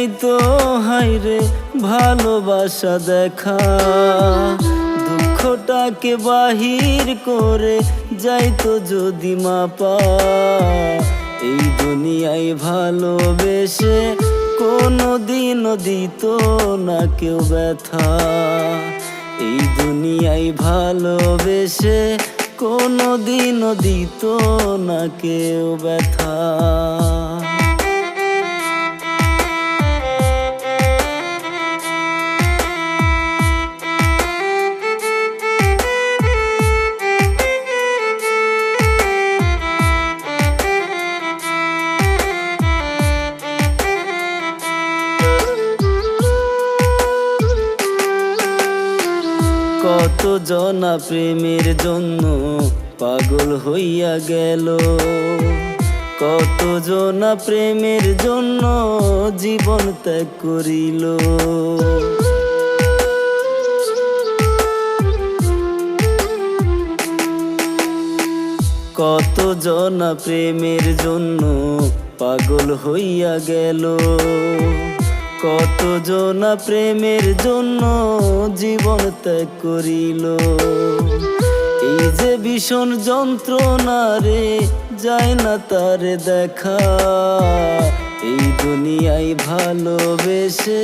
যাইতো হায়রে ভালোবাসা দেখা, দুঃখটাকে বাহির করে যাইতো যদি মাপা। এই দুনিয়ায় ভালোবেসে কোনোদিনও দিত না কেউ ব্যথা। এই দুনিয়ায় ভালোবেসে কোনোদিনও দিত না কেউ ব্যথা। কত জনা প্রেমের জন্য পাগল হইয়া গেল, কত জনা প্রেমের জন্য জীবন ত্যাগ করিল। কত জনা প্রেমের জন্য পাগল হইয়া গেল, কত জনা প্রেমের জন্য জীবন ত্যাগ করিল। এই যে ভীষণ যন্ত্রণা রে যায় না তার দেখা। এই দুনিয়ায় ভালোবেসে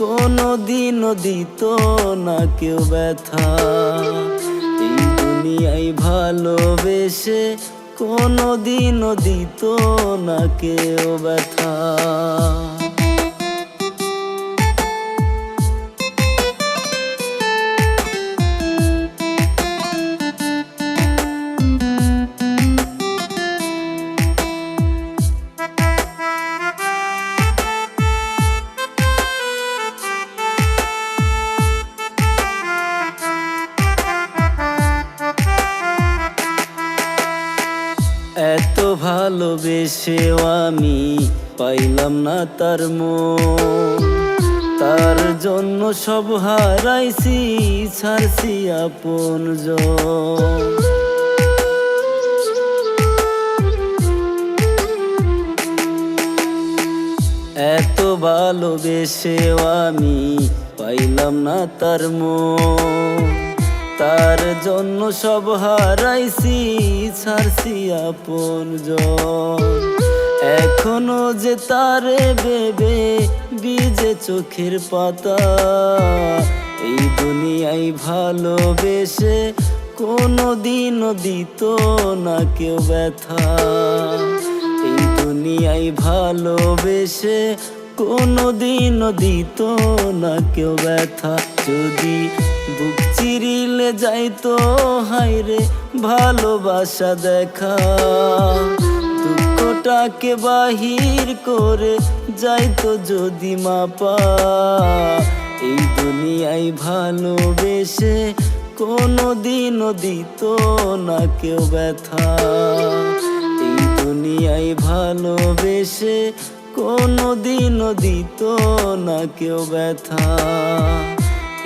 কোনোদিনও দিত না কেউ ব্যথা। এই দুনিয়ায় ভালোবেসে কোনোদিনও দিত না কেউ ব্যথা। এত ভালোবেসেও আমি পাইলাম না তার মন, তার জন্য সব হারাইছি ছাড়ছি আপনজন। এত ভালোবেসেও আমি পাইলাম না তার মন, তার জন্য সব হারাইছি ছাড়ছি আপনজন। এখনো যে তারে ভেবে ভিজে চোখের পাতা। এই দুনিয়ায় ভালোবেসে কোনোদিনও দিত না কেউ ব্যথা। এই দুনিয়ায় ভালোবেসে কোনোদিনও দিত না কেউ ব্যথা। যদি বুক চিরিলে যাইতো হায়রে ভালোবাসা দেখা, দুঃখটাকে বাহির করে যাইতো যদি মাপা। এই দুনিয়ায় ভালোবেসে কোনোদিনও দিত না কেউ ব্যথা। এই দুনিয়ায় ভালোবেসে কোনোদিনও দিত না কেউ ব্যথা।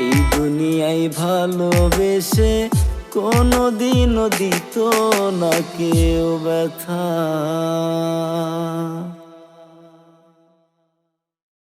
এই দুনিয়ায় ভালোবেসে কোনোদিনও দিত না কেউ ব্যথা।